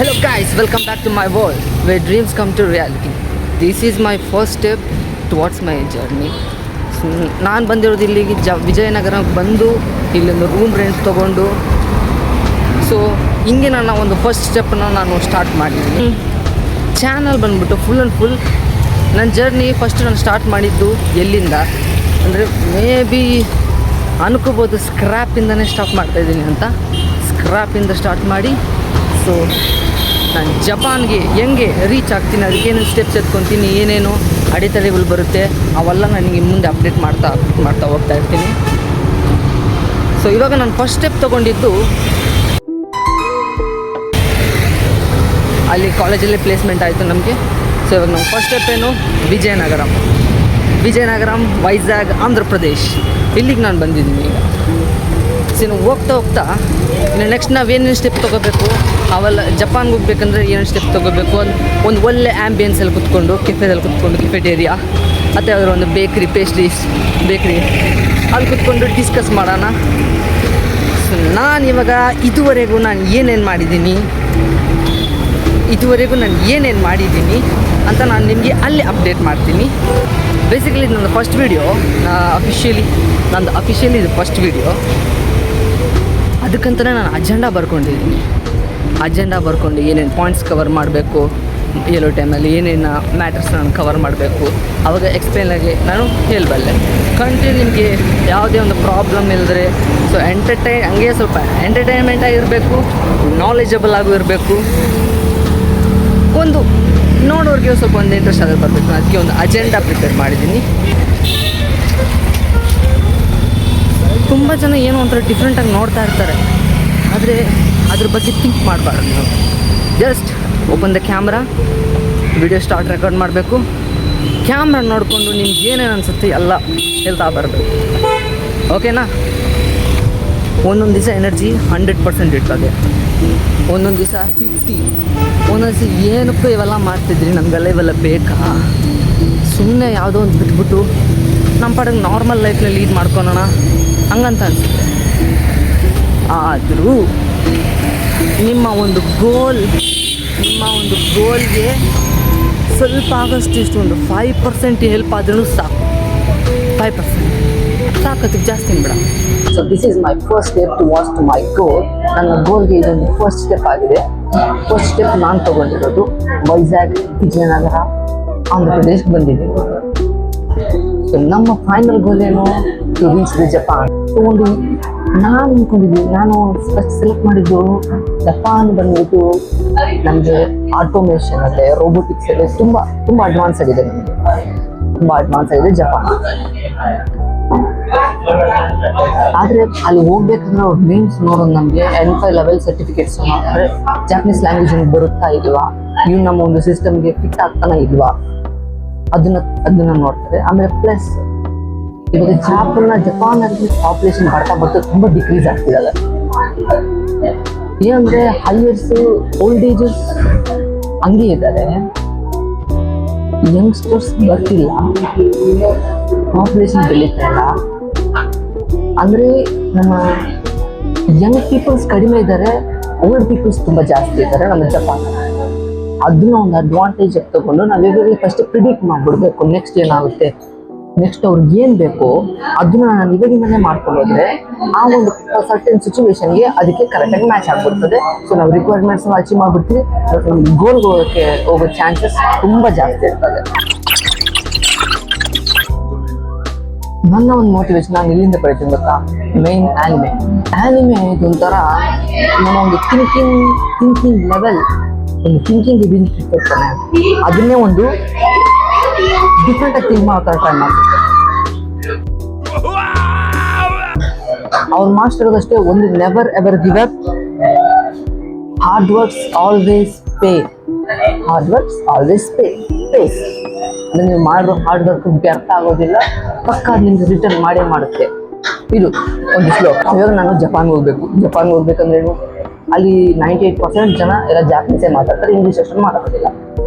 Hello guys, welcome back to my world where dreams come to reality. This is my first step towards my journey. ನಾನು ಬಂದಿರೋದು ಇಲ್ಲಿಗೆ ವಿಜಯನಗರಕ್ಕೆ ಬಂದು ಇಲ್ಲೊಂದು room rent ತೊಗೊಂಡು ಹಿಂಗೆ ನನ್ನ ಒಂದು ಫಸ್ಟ್ ಸ್ಟೆಪ್ಪನ್ನು ನಾನು ಸ್ಟಾರ್ಟ್ ಮಾಡಿದ್ದೀನಿ. ಚಾನಲ್ ಬಂದುಬಿಟ್ಟು ಫುಲ್ ಆ್ಯಂಡ್ ಫುಲ್ ನನ್ನ ಜರ್ನಿ ಫಸ್ಟ್ ನಾನು ಸ್ಟಾರ್ಟ್ ಮಾಡಿದ್ದು ಎಲ್ಲಿಂದ ಅಂದರೆ ಮೇ ಬಿ ಅನ್ಕೋಬೋದು ಸ್ಕ್ರ್ಯಾಪಿಂದನೇ ಸ್ಟಾರ್ಟ್ ಮಾಡ್ತಾಯಿದ್ದೀನಿ ಅಂತ. ಸ್ಕ್ರ್ಯಾಪಿಂದ ಸ್ಟಾರ್ಟ್ ಮಾಡಿ ನಾನು ಜಪಾನ್ಗೆ ಹೆಂಗೆ ರೀಚ್ ಆಗ್ತೀನಿ, ಅದಕ್ಕೇನೇನು ಸ್ಟೆಪ್ಸ್ ಎತ್ಕೊತೀನಿ, ಏನೇನು ಅಡೆತಡೆಗಳು ಬರುತ್ತೆ ಅವೆಲ್ಲ ನನಗೆ ಮುಂದೆ ಅಪ್ಡೇಟ್ ಮಾಡ್ತಾ ಹೋಗ್ತಾ ಇರ್ತೀನಿ. ಇವಾಗ ನಾನು ಫಸ್ಟ್ ಸ್ಟೆಪ್ ತೊಗೊಂಡಿದ್ದು ಅಲ್ಲಿ ಕಾಲೇಜಲ್ಲೇ ಪ್ಲೇಸ್ಮೆಂಟ್ ಆಯಿತು ನಮಗೆ. ಇವಾಗ ನಮ್ಮ ಫಸ್ಟ್ ಸ್ಟೆಪ್ ಏನು ವಿಜಯನಗರಂ ವೈಜಾಗ್ ಆಂಧ್ರ ಪ್ರದೇಶ್, ಇಲ್ಲಿಗೆ ನಾನು ಬಂದಿದ್ದೀನಿ ಈಗ. ಇನ್ನು ಹೋಗ್ತಾ ಇನ್ನು ನೆಕ್ಸ್ಟ್ ನಾವೇನೇನು ಸ್ಟೆಪ್ ತೊಗೋಬೇಕು, ಅವೆಲ್ಲ ಜಪಾನ್ಗೆ ಹೋಗ್ಬೇಕಂದ್ರೆ ಏನೇನು ಸ್ಟೆಪ್ ತೊಗೋಬೇಕು, ಒಂದು ಒಳ್ಳೆ ಆ್ಯಂಬಿಯನ್ಸಲ್ಲಿ ಕುತ್ಕೊಂಡು ಕೆಫೆಟೇರಿಯಾ ಅಥವಾ ಯಾವುದಾದ್ರು ಒಂದು ಪೇಸ್ಟ್ರೀಸ್ ಬೇಕ್ರಿ ಅಲ್ಲಿ ಕುತ್ಕೊಂಡು ಡಿಸ್ಕಸ್ ಮಾಡೋಣ. ನಾನಿವಾಗ ಇದುವರೆಗೂ ನಾನು ಏನೇನು ಮಾಡಿದ್ದೀನಿ ಅಂತ ನಾನು ನಿಮಗೆ ಅಲ್ಲಿ ಅಪ್ಡೇಟ್ ಮಾಡ್ತೀನಿ. ಬೇಸಿಕಲಿ ನಂದು ಫಸ್ಟ್ ವೀಡಿಯೋ ಅಫಿಷಿಯಲಿ ಇದು ಫಸ್ಟ್ ವೀಡಿಯೋ. ಅದಕ್ಕಂತಲೇ ನಾನು ಅಜೆಂಡಾ ಬರ್ಕೊಂಡು ಏನೇನು ಪಾಯಿಂಟ್ಸ್ ಕವರ್ ಮಾಡಬೇಕು, ಎಲ್ಲೋ ಟೈಮಲ್ಲಿ ಏನೇನು ಮ್ಯಾಟರ್ಸ್ ನಾನು ಕವರ್ ಮಾಡಬೇಕು, ಆವಾಗ ಎಕ್ಸ್ಪ್ಲೇನಾಗಿ ನಾನು ಹೇಳಬಲ್ಲೆ. ಕಂಟಿನ್ಯೂ ನಿಮಗೆ ಯಾವುದೇ ಒಂದು ಪ್ರಾಬ್ಲಮ್ ಇಲ್ಲದ್ರೆ ಹಂಗೆ ಸ್ವಲ್ಪ ಎಂಟರ್ಟೈನ್ಮೆಂಟ್ ಆಗಿರಬೇಕು, ನಾಲೆಜಬಲ್ ಆಗೂ ಇರಬೇಕು, ಒಂದು ನೋಡೋರಿಗೆ ಸ್ವಲ್ಪ ಒಂದು ಇಂಟ್ರೆಸ್ಟ್ ಆಗಿ ಬರಬೇಕು. ಅದಕ್ಕೆ ಒಂದು ಅಜೆಂಡಾ ಪ್ರಿಪೇರ್ ಮಾಡಿದ್ದೀನಿ. ತುಂಬ ಜನ ಏನೋ ಒಂಥರ ಡಿಫ್ರೆಂಟಾಗಿ ನೋಡ್ತಾ ಇರ್ತಾರೆ, ಆದರೆ ಅದ್ರ ಬಗ್ಗೆ ಥಿಂಕ್ ಮಾಡಬಾರ್ದು. ನಾವು just open the camera, video record ಮಾಡಬೇಕು, ಕ್ಯಾಮ್ರಾ ನೋಡಿಕೊಂಡು ನಿಮ್ಗೆ ಏನೇನು ಅನಿಸುತ್ತೆ ಎಲ್ಲ ಹೇಳ್ತಾ ಬರಬೇಕು. ಓಕೆನಾ? ಒಂದೊಂದು ದಿವಸ ಎನರ್ಜಿ 100% ಇರ್ತದೆ, ಒಂದೊಂದು ದಿವಸ 50, ಒಂದೊಂದು ದಿವಸ ಏನಕ್ಕೂ ಇವೆಲ್ಲ ಮಾಡ್ತಿದ್ರಿ, ನಮಗೆಲ್ಲ ಇವೆಲ್ಲ ಬೇಕಾ, ಸುಮ್ಮನೆ ಯಾವುದೋ ಒಂದು ಬಿಟ್ಬಿಟ್ಟು ನಮ್ಮ ಪಾಡಿಗೆ ನಾರ್ಮಲ್ ಲೈಫ್ನಲ್ಲಿ ಲೀಡ್ ಮಾಡ್ಕೊಳೋಣ ಹಂಗಂತ ಅನಿಸುತ್ತೆ. ಆದರೂ ನಿಮ್ಮ ಒಂದು ಗೋಲ್ಗೆ ಸ್ವಲ್ಪ ಆಗೋಷ್ಟು ಇಷ್ಟು ಒಂದು 5% ಹೆಲ್ಪ್ ಆದ್ರೂ ಸಾಕು. 5% ಸಾಕತ್ತಿಗೆ ಜಾಸ್ತಿ ಬೇಡ. This is my first step towards to my goal. ನನ್ನ ಗೋಲ್ಗೆ ಇದೊಂದು ಫಸ್ಟ್ ಸ್ಟೆಪ್ ಆಗಿದೆ. ಫಸ್ಟ್ ಸ್ಟೆಪ್ ನಾನು ತೊಗೊಂಡಿರೋದು ವೈಜಾಗ್ ವಿಜಯನಗರ ಆಂಧ್ರ ಪ್ರದೇಶಕ್ಕೆ ಬಂದಿದ್ದೀನಿ. ನಮ್ಮ ಫೈನಲ್ ಗೋಲ್ ಏನು, ಟು ರೀಚ್ ದಿ ಜಪಾನ್. ನಾನು ಅಂದ್ಕೊಂಡಿದ್ದೀನಿ, ನಾನು ಫಸ್ಟ್ ಸೆಲೆಕ್ಟ್ ಮಾಡಿದ್ದು ಜಪಾನ್ ಬಂದ್ಬಿಟ್ಟು ನಮಗೆ ಆಟೋಮೇಷನ್ ಅಲ್ಲೇ ರೋಬೋಟಿಕ್ಸ್ ಅಲ್ಲೇ ತುಂಬ ಅಡ್ವಾನ್ಸ್ ಆಗಿದೆ. ಜಪಾನ್. ಆದರೆ ಅಲ್ಲಿ ಹೋಗ್ಬೇಕಂದ್ರೆ ಅವ್ರ ಮೀನ್ಸ್ ನೋಡೋದು ನಮಗೆ N5 ಲೆವೆಲ್ ಸರ್ಟಿಫಿಕೇಟ್ಸ್ ಅಂದರೆ ಜಾಪನೀಸ್ ಲ್ಯಾಂಗ್ವೇಜ್ ಬರುತ್ತಾ ಇಲ್ವಾ, ಇವು ನಮ್ಮ ಒಂದು ಸಿಸ್ಟಮ್ಗೆ ಫಿಟ್ ಆಗ್ತಾನೆ ಇಲ್ವಾ, ಅದನ್ನ ನೋಡ್ತಾರೆ. ಆಮೇಲೆ ಪ್ಲಸ್ ಇವಾಗ ಜಪಾನಲ್ಲಿ ಪಾಪ್ಯುಲೇಷನ್ ಬರ್ತಾ ತುಂಬ ಡಿಕ್ರೀಸ್ ಆಗ್ತಿದ್ದಾರೆ. ಏನಂದರೆ ಹೈಯರ್ಸು ಓಲ್ಡ್ ಏಜಸ್ ಹಂಗೆ ಇದ್ದಾರೆ, ಯಂಗ್ಸ್ಟರ್ಸ್ ಬರ್ತಿಲ್ಲ, ಪಾಪ್ಯುಲೇಷನ್ ಬೆಳೀತಾ ಇಲ್ಲ. ಅಂದರೆ ನಮ್ಮ ಯಂಗ್ ಪೀಪಲ್ಸ್ ಕಡಿಮೆ ಇದ್ದಾರೆ, ಓಲ್ಡ್ ಪೀಪಲ್ಸ್ ತುಂಬ ಜಾಸ್ತಿ ಇದ್ದಾರೆ ನಮ್ಮ ಜಪಾನ್. ಅದನ್ನ ಒಂದು ಅಡ್ವಾಂಟೇಜ್ ತಗೊಂಡು ನಾವು ಇವಾಗ ಫಸ್ಟ್ ಪ್ರಿಡಿಕ್ಟ್ ಮಾಡಿಬಿಡ್ಬೇಕು ನೆಕ್ಸ್ಟ್ ಏನಾಗುತ್ತೆ, ನೆಕ್ಸ್ಟ್ ಅವ್ರಿಗೆ ಏನು ಬೇಕೋ ಅದನ್ನ ನಾನು ಇವಾಗಿಂದನೇ ಮಾಡ್ಕೊಂಡೋದ್ರೆ ಆ ಒಂದು ಸರ್ಟನ್ ಸಿಚುವೇಶನ್ಗೆ ಅದಕ್ಕೆ ಕರೆಕ್ಟಾಗಿ ಮ್ಯಾಚ್ ಆಗ್ಬಿಡ್ತದೆ. ನಾವು ರಿಕ್ವೈರ್ಮೆಂಟ್ಸ್ ಅಚೀವ್ ಮಾಡ್ಬಿಡ್ತೀವಿ, ನಮ್ಗೆ ಗೋಲ್ಗೆ ಹೋಗೋ ಚಾನ್ಸಸ್ ತುಂಬ ಜಾಸ್ತಿ ಇರ್ತದೆ. ನನ್ನ ಒಂದು ಮೋಟಿವೇಶನ್ ನಾನು ಇಲ್ಲಿಂದ ಪಡಿತೀನಿ ಗೊತ್ತಾ, ಮೇನ್ ಆ್ಯನಿಮೆ ಇದೊಂಥರ ನಮ್ಮ ಒಂದು ಥಿಂಕಿಂಗ್ ಲೆವೆಲ್, ಒಂದು ಥಿಂಕಿಂಗ್ ಎಬಿಲಿಟಿ ಕೊಡ್ತಾನೆ. ಅದನ್ನೇ ಒಂದು ಡಿಫ್ರೆಂಟಾಗಿ ಥಿಂಕ್ ಮಾಡೋ ಟ್ರೈ ಮಾಡ್ತಾರೆ. ಅವ್ರು ಮಾಸ್ಟರ್ಗಷ್ಟೇ ಒಂದು never ever give up, hard works always pays. ಅಂದರೆ ನೀವು ಮಾಡೋ ಹಾರ್ಡ್ ವರ್ಕ್ ವ್ಯರ್ಥ ಆಗೋದಿಲ್ಲ, ಪಕ್ಕ ನಿಮ್ಗೆ ರಿಟರ್ನ್ ಮಾಡುತ್ತೆ. ಇದು ಒಂದು ಶ್ಲೋಕ. ಇವಾಗ ನಾನು ಜಪಾನ್ಗೆ ಹೋಗ್ಬೇಕಂದ್ರೇನು, ಅಲ್ಲಿ 98% ಜನ ಎಲ್ಲ ಜಾಪನೀಸೇ ಮಾತಾಡ್ತಾರೆ, ಇಂಗ್ಲೀಷ್ ಅಷ್ಟು ಮಾತಾಡೋದಿಲ್ಲ.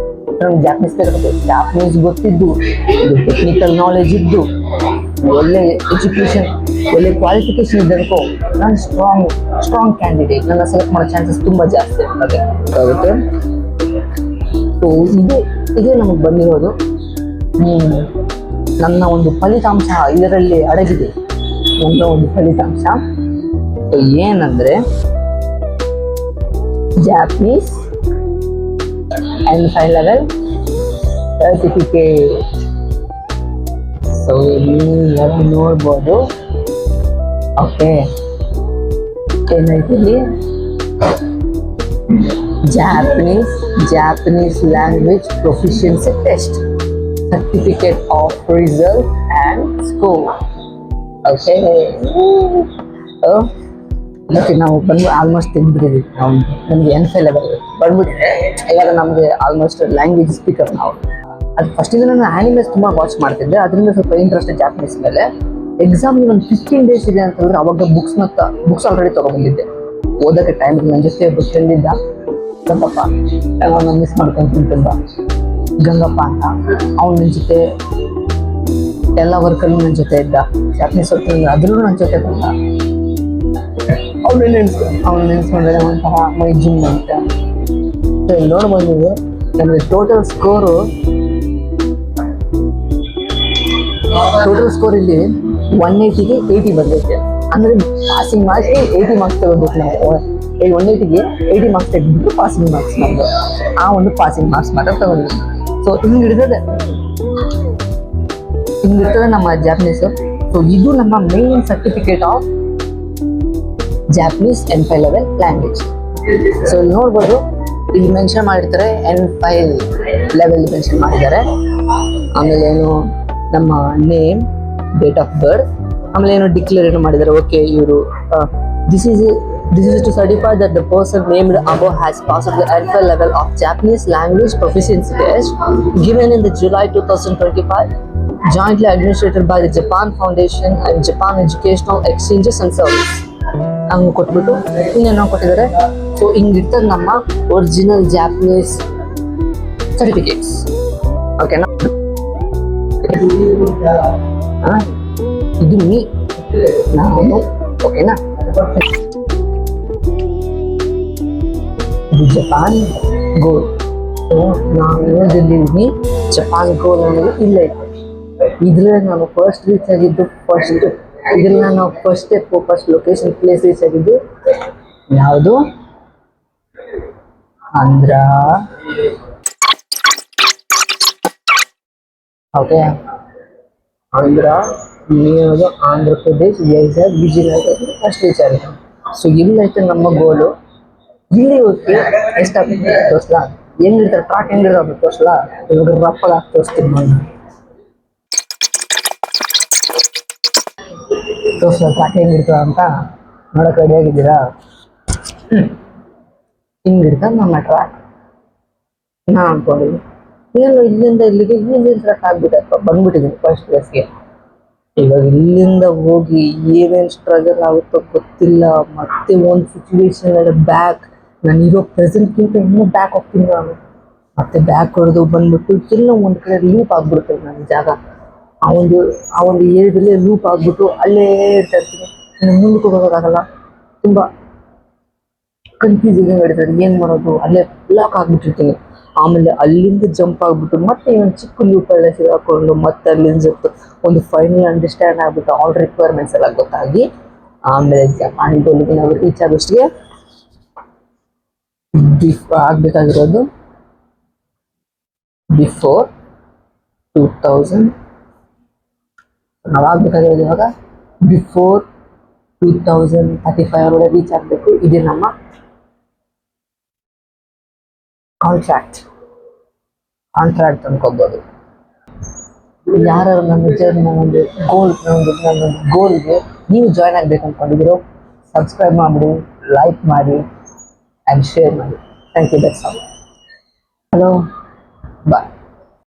ನಮ್ಗೆ ಜಾಪನೀಸ್ ಗೊತ್ತಿದ್ದು, ಟೆಕ್ನಿಕಲ್ ನಾಲೆಜ್ ಇದ್ದು ಒಳ್ಳೆ ಎಜುಕೇಷನ್, ಒಳ್ಳೆ ಕ್ವಾಲಿಫಿಕೇಶನ್ ಇದ್ದಕ್ಕೂ ನಾನು ಸ್ಟ್ರಾಂಗ್ ಕ್ಯಾಂಡಿಡೇಟ್, ನನ್ನ ಸೆಲೆಕ್ಟ್ ಮಾಡೋ ಚಾನ್ಸಸ್ ತುಂಬ ಜಾಸ್ತಿ ಆಗುತ್ತೆ. ಸೊ ಇದೇ ನಮಗೆ ಬಂದಿರೋದು ನನ್ನ ಒಂದು ಫಲಿತಾಂಶ ಇದರಲ್ಲಿ ಅಡಗಿದೆ. ನನ್ನ ಒಂದು ಫಲಿತಾಂಶ ಏನಂದರೆ Japanese N5 level certificate. So ನೀವು ನೋಡ್ಬೋದು. ಓಕೆ, ಏನೈತಿ ಇಲ್ಲಿ Japanese language proficiency test, certificate of result and score. Okay, ಮತ್ತೆ ನಾವು ಬಂದು ಆಲ್ಮೋಸ್ಟ್ ತೆಗೆದ್ಬಿಟ್ಟಿದ್ವಿ. ನಮಗೆ N5 ಲೆವೆಲ್ ಬಂದ್ಬಿಟ್ಟಿದೆ. ಇವಾಗ ನಮಗೆ ಆಲ್ಮೋಸ್ಟ್ ಲ್ಯಾಂಗ್ವೇಜ್ ಸ್ಪೀಕರ್ ನಾವು. ಅದು ಫಸ್ಟಿಂದ ನಾನು ಆ್ಯನಿಮೇಸ್ ತುಂಬ ವಾಚ್ ಮಾಡ್ತಿದ್ದೆ, ಅದರಿಂದ ಸ್ವಲ್ಪ ಇಂಟ್ರೆಸ್ಟ್ ಜಾಪನೀಸ್ ಮೇಲೆ. ಎಕ್ಸಾಮ್ಗೆ ಒಂದು 15 days ಇದೆ ಅಂತಂದರೆ ಅವಾಗ ಬುಕ್ಸ್ ಆಲ್ರೆಡಿ ತೊಗೊಂಡ್ಬಂದಿದ್ದೆ. ಓದೋಕ್ಕೆ ಟೈಮ್ ನನ್ನ ಜೊತೆ ಒಬ್ಬ ಫ್ರೆಂಡ್ ಇದ್ದ, ಗಂಗಪ್ಪ, ಅವನ್ನ ಮಿಸ್ ಮಾಡ್ಕೊಂತೀನಿ ತುಂಬ, ಗಂಗಪ್ಪ ಅಂತ. ಅವ್ನು ನನ್ನ ಜೊತೆ ಎಲ್ಲ ವರ್ಕಲ್ಲೂ ನನ್ನ ಜೊತೆ ಇದ್ದ. ಜಾಪನೀಸ್ ಓದ್ತಿದ್ದ, ಅದ್ರೂ ನನ್ನ ಜೊತೆ ಬಂದ. ಅವ್ನು ನೆನೆಸ್ಕೊಂಡ್ರೆ ಒಂಥರ ಮೈ ಜಿಮ್ ಅಂತ. ಸೊ ನೋಡ್ಬೋದು ನೀವು, ನನಗೆ ಟೋಟಲ್ ಸ್ಕೋರ್ ಇಲ್ಲಿ 180ಗೆ 80 ಬಂದೈತೆ. ಅಂದರೆ ಪಾಸಿಂಗ್ ಮಾರ್ಕ್ಸ್ಗೆ 80 ಮಾರ್ಕ್ಸ್ ತಗೋಬೇಕು ನಾವು. 180ಗೆ 80 ಮಾರ್ಕ್ಸ್ ತೆಗೆದ್ಬಿಟ್ಟು ಪಾಸಿಂಗ್ ಮಾರ್ಕ್ಸ್ ನಮ್ಮದು. ಆ ಒಂದು ಪಾಸಿಂಗ್ ಮಾರ್ಕ್ಸ್ ಮಾತ್ರ ತಗೊಂಡಿದ್ವಿ. ಸೊ ಹಿಂಗಿರ್ತದೆ ನಮ್ಮ ಜಾಪನೀಸು. ಸೊ ಇದು ನಮ್ಮ main certificate of Japanese N5 level language. So ಇಲ್ಲಿ ನೋಡ್ಬೋದು, ಇಲ್ಲಿ ಮೆನ್ಷನ್ ಮಾಡಿರ್ತಾರೆ N5 ಲೆವೆಲ್ ಮೆನ್ಷನ್ ಮಾಡಿದ್ದಾರೆ. ಆಮೇಲೆ ಏನು ನಮ್ಮ ನೇಮ್, ಡೇಟ್ ಆಫ್ ಬರ್ತ್, ಆಮೇಲೆ ಏನೋ ಡಿಕ್ಲೇರ್ ಏನೋ ಮಾಡಿದ್ದಾರೆ. ಓಕೆ, ಇವರು this is to certify that the person named above has passed the N5 level of Japanese language proficiency test given in the July 2025, jointly administered by the Japan Foundation and Japan Educational Exchanges and Service. ಹಂಗೆ ಕೊಟ್ಬಿಟ್ಟು ಇನ್ನೇನೋ ಕೊಟ್ಟಿದ್ದಾರೆ. So ಹಿಂಗಿರ್ತದೆ ನಮ್ಮ original Japanese certificates. ಓಕೆನಾ, ಇದು ನಾನು. ಓಕೆನಾ, ಇದು ಜಪಾನ್ ಗೋಲ್. ಸೊ ನಾನು ಓದಿದ್ದೀನಿ ಜಪಾನ್ ಗೋಲ್ ಅನ್ನೋದು ಇಲ್ಲೇ ಇದೆ. ಇದ್ರಲ್ಲಿ ನಾನು ಫಸ್ಟ್ ರೀಚ್ ಆಗಿದ್ದು ಇದ್ರಲ್ಲಿ ನಾನು ಫಸ್ಟ್ ಲೊಕೇಶನ್ ಪ್ಲೇಸ್ ರೀಚ್ ಆಗಿದ್ದು ಯಾವುದು okay, Andhra Pradesh, Vizag, Vijayanagara first reach ಆಗಿದೆ. ಸೊ ಇಲ್ಲೈತೆ ನಮ್ಮ ಗೋಲು. ಇಲ್ಲಿ ಹೋಗಿ ಎಷ್ಟಾಗುತ್ತೆ ತೋರಿಸ್ಲಾ, ಹೆಂಗಿರ್ತಾರೆ ಟ್ರಾಕ್ ಹೆಂಗಿರೋದು ತೋರಿಸ್ಲಾ. ಇವಾಗ ರಪ್ಪಗ ತೋರಿಸ್ತೀನಿ ನೋಡಿ. ಟ್ರಾಕ್ ಹೆಂಗಿರ್ತದ ಅಂತ ನೋಡೋಕೆ ರೆಡಿ ಆಗಿದ್ದೀರಾ? ಹಿಂಗಿರ್ತದೆ ನಮ್ಮ ಟ್ರಾಕ್. ನಾನು ಅನ್ಕೊಂಡಿದ್ದೀನಿ ಏನು ಇಲ್ಲಿಂದ ಇಲ್ಲಿಗೆ ಟ್ರಾಕ್ ಆಗ್ಬಿಟ್ಟಪ್ಪ, ಬಂದ್ಬಿಟ್ಟಿದ್ದೀನಿ ಫಸ್ಟ್ ಪ್ಲೇಸ್ಗೆ. ಇವಾಗ ಇಲ್ಲಿಂದ ಹೋಗಿ ಏನೇನು ಸ್ಟ್ರಗಲ್ ಆಗುತ್ತೋ ಗೊತ್ತಿಲ್ಲ. ಮತ್ತೆ ಒಂದು ಸಿಚುವೇಶನ್ ನಾನು ಇರೋ ಪ್ರೆಸೆಂಟ್ಗಿಂತ ಇನ್ನೂ ಬ್ಯಾಕ್ ಹೋಗ್ತೀನಿ. ನಾನು ಮತ್ತೆ ಬ್ಯಾಕ್ ಹೊಡೆದು ಬಂದ್ಬಿಟ್ಟು ಎಲ್ಲ ಒಂದು ಕಡೆ ಲೂಪ್ ಆಗ್ಬಿಡ್ತದೆ ನನ್ನ ಜಾಗ. ಆ ಒಂದು ಏರಿಯಾದಲ್ಲೇ ಲೂಪ್ ಆಗ್ಬಿಟ್ಟು ಅಲ್ಲೇ ಇರ್ತಾ ಇರ್ತೀನಿ. ಮುಂದಕ್ಕೆ ಹೋಗೋಕ್ಕಾಗಲ್ಲ, ತುಂಬ ಕನ್ಫ್ಯೂಸಿಂಗ್ ನಡೀತದೆ. ಏನು ಮಾಡೋದು, ಅಲ್ಲೇ ಬ್ಲಾಕ್ ಆಗ್ಬಿಟ್ಟಿರ್ತೀನಿ. ಆಮೇಲೆ ಅಲ್ಲಿಂದ ಜಂಪ್ ಆಗ್ಬಿಟ್ಟು ಮತ್ತೆ ಒಂದು ಚಿಕ್ಕ ಲೂಪಲ್ಲೇ ಸಿಗಾಕೊಂಡು ಮತ್ತೆ ಅಲ್ಲಿಂದ ಒಂದು ಫೈನಲ್ ಅಂಡರ್ಸ್ಟ್ಯಾಂಡ್ ಆಗ್ಬಿಟ್ಟು ಆಲ್ ರಿಕ್ವೈರ್ಮೆಂಟ್ಸ್ ಎಲ್ಲ ಗೊತ್ತಾಗಿ ಆಮೇಲೆ ಜಪಾನ್ ಗೋಲಿಗೆ ನಾವು ರೀಚ್ ಆಗೋಷ್ಟಿಗೆ ಆಗಬೇಕಾಗಿರೋದು ಬಿಫೋರ್ 2000. ನಾವು ಆಗಬೇಕಾಗಿರೋದು ಇವಾಗ ಬಿಫೋರ್ 2035 ಒಳಗೆ ರೀಚ್ ಆಗಬೇಕು. ಇದು ನಮ್ಮ ಕಾಂಟ್ರಾಕ್ಟ್ ಅನ್ಕೋಬೋದು. ಯಾರು ನನ್ನ ಒಂದು ಗೋಲ್ಗೆ ನೀವು ಜಾಯ್ನ್ ಆಗಬೇಕು ಅಂದ್ಕೊಂಡಿದ್ದೀರೋ ಸಬ್ಸ್ಕ್ರೈಬ್ ಮಾಡಿಬಿಡಿ, ಲೈಕ್ ಮಾಡಿ ಆ್ಯಂಡ್ ಶೇರ್ ಮಾಡಿ. Thank you. That's all. Hello, bye.